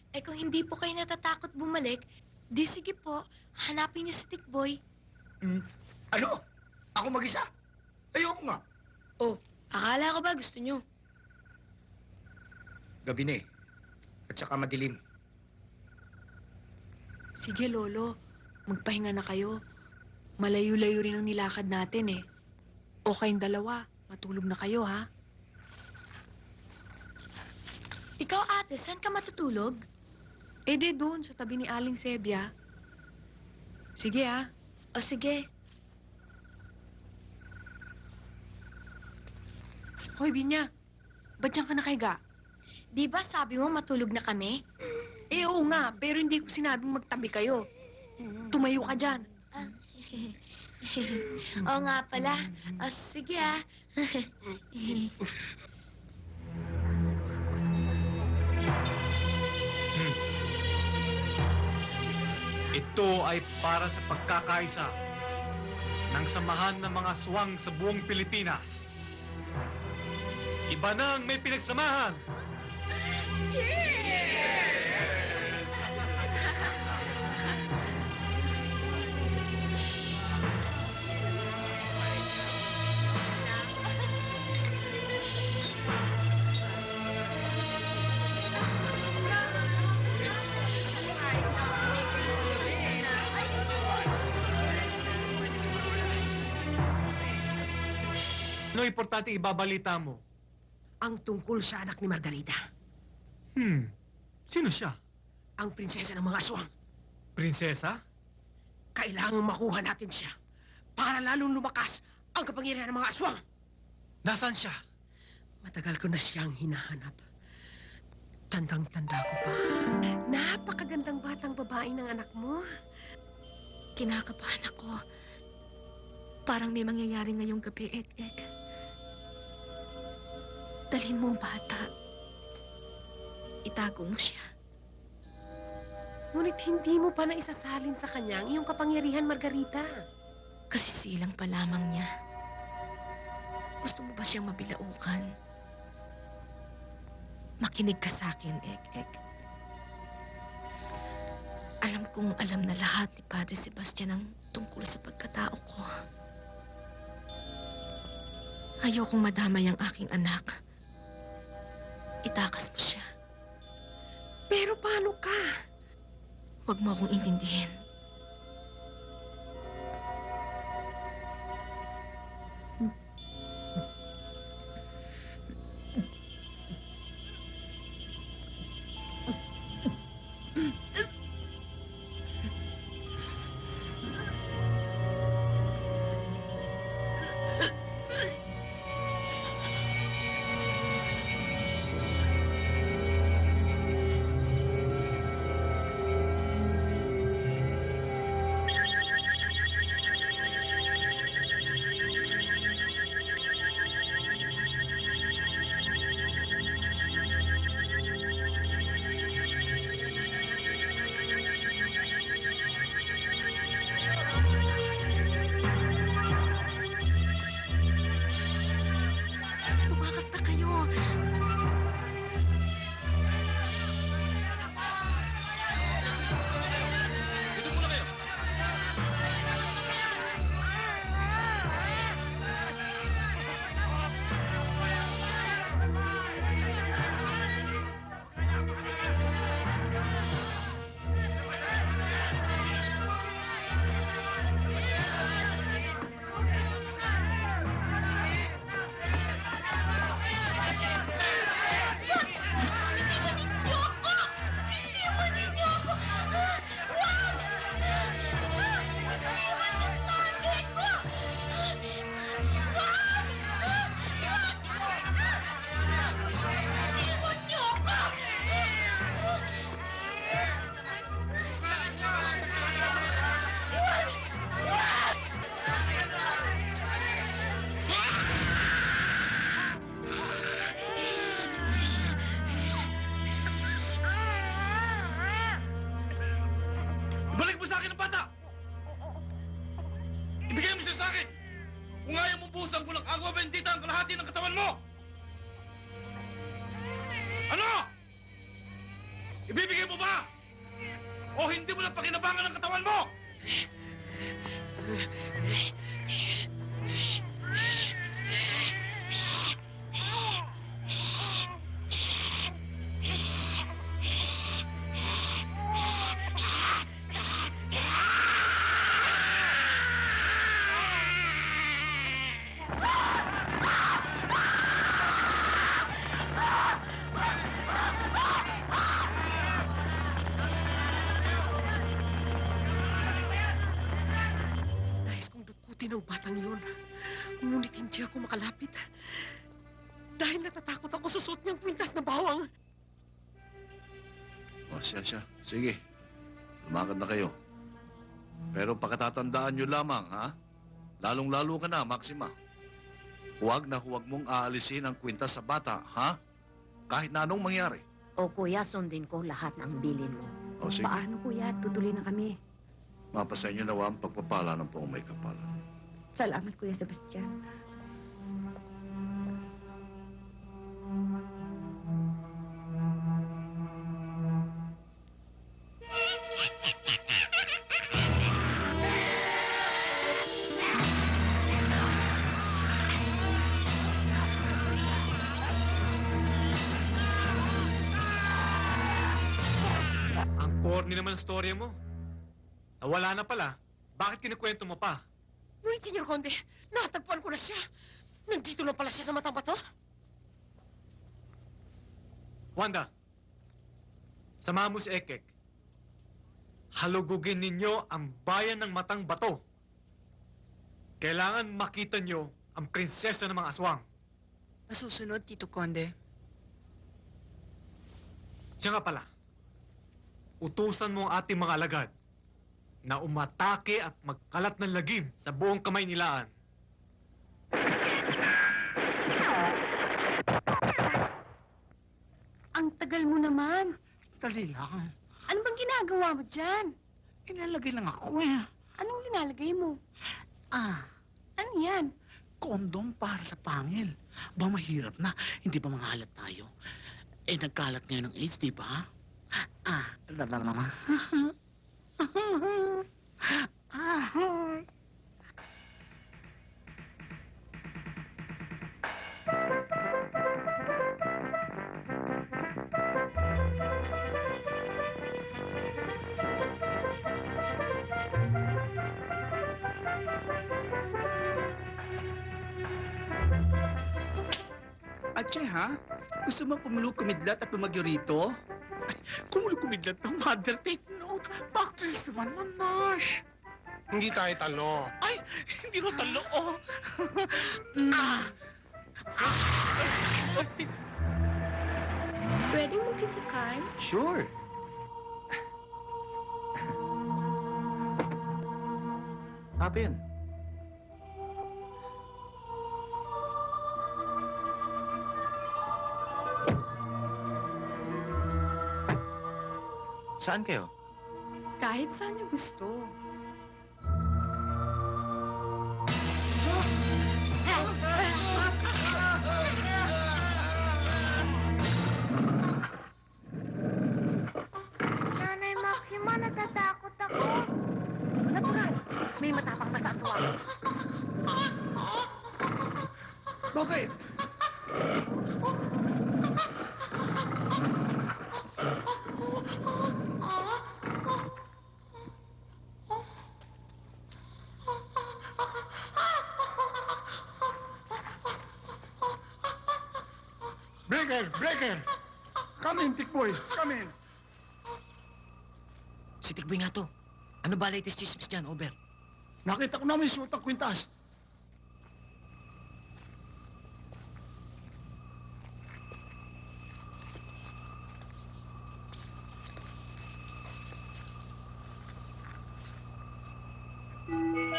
Eh kung hindi po kayo natatakot bumalik, di sige po, hanapin niyo si Tikboy. Ano? Ako mag-isa? Ayoko nga. Oh, akala ko ba gusto niyo? Gabi na eh. At saka madilim. Sige, Lolo. Magpahinga na kayo. Malayo-layo rin ang nilakad natin eh. O kayong dalawa, matulog na kayo, ha? Ikaw, ate, saan ka matutulog? Eh, di doon, sa tabi ni Aling Sebia. Sige, ha? O, sige. Hoy, Binya. Ba't diyan ka nakahiga? Di ba sabi mo matulog na kami? Eh, oo nga, pero hindi ko sinabing magtabi kayo. Tumayo ka dyan. Oo nga pala. Sige ah. Ito ay para sa pagkakaisa ng samahan ng mga aswang sa buong Pilipinas. Iba nang may pinagsamahan. Ano importante ibabalita mo? Ang tungkol sa anak ni Margarita. Sino siya? Ang prinsesa ng mga aswang. Prinsesa? Kailangang makuha natin siya para lalong lumakas ang kapangyarihan ng mga aswang. Nasaan siya? Matagal ko na siyang hinahanap. Tandang-tanda ko pa. Napakagandang batang babae ng anak mo. Kinakabahan ako. Parang may mangyayari ngayong gabi, Ek-Ek. Dalhin mo ang bata. Itago mo siya. Ngunit hindi mo pa na isasalin sa kanya ang iyong kapangyarihan, Margarita. Kasi silang pa lamang niya. Gusto mo ba siyang mabilaukan? Makinig ka sa akin, Ek-Ek. Alam kong alam na lahat ni Padre Sebastian ang tungkol sa pagkatao ko. Ayokong madamay ang aking anak. Itakas mo siya. Pero paano ka? Huwag mo akong intindihin. Tumakas na kayo. Dito muna kayo. Ibalik mo sa akin ang bata! Ibigay mo siya sa akin! Kung ayaw mong buhusan ko ng agwa bendita ang kalahati ng katawan mo! Ano? Ibibigay mo ba? O hindi mo lang pakinabangan ng katawan mo? Nais kong dukutin ang batang yun. Ngunit hindi ako makalapit. Dahil natatakot ako sa suot niyang kwintas na bawang. O, siya. Sige. Lumakad na kayo. Pero pakatatandaan nyo lamang, ha? Lalong-lalo ka na, Maxima. Huwag na huwag mong aalisin ang kwintas sa bata, ha? Kahit na anong mangyari. O kuya, sundin ko lahat ng bilin mo. O, sige. Paano kuya? Tutuloy na kami. Mapasa inyo nawa ang pagpapala ng poong may kapal. Salamat kuya Sebastian. Ang corny naman ang storya mo. Nawala na pala. Bakit kinikwento mo pa? Ngunit, Senyor Conde, natagpuan ko na siya. Nandito na pala siya sa matang bato. Wanda, samahan mo si Ekek. Halugugin ninyo ang bayan ng Matang Bato. Kailangan makita nyo ang prinsesa ng mga aswang. Masusunod, Tito Conde. Siya nga pala, utusan mo ang ating mga alagad na umatake at magkalat ng lagim sa buong kamay nilaan. Ang tagal mo naman. Dali lang. Ano bang ginagawa mo dyan? Inalagay lang ako eh. Anong linalagay mo? Ano yan? Kondom para sa pangil. Ba mahirap na, hindi ba mangalat tayo? Eh, nagkalat ngayon ng AIDS, di ba? Lalala. Atse, ha? Gusto mo kumidlat at bumagyo rito? Kumidlat ng mother, take note. Factories naman, manash. Hindi tayo talo. Ay, hindi ko talo, oh. Pwedeng magkisakay? Sure. Hapin. Saan kayo? Kahit saan niyo gusto. Nanay Maxima, natatakot ako. Natural, may matapang na kaaswang. Bakit? Breaker! Come in, Tikboy. Come in. Si Tikboy nga to. Ano ba latest chismis dyan, Over? Nakita ko na may suot ang kwintas.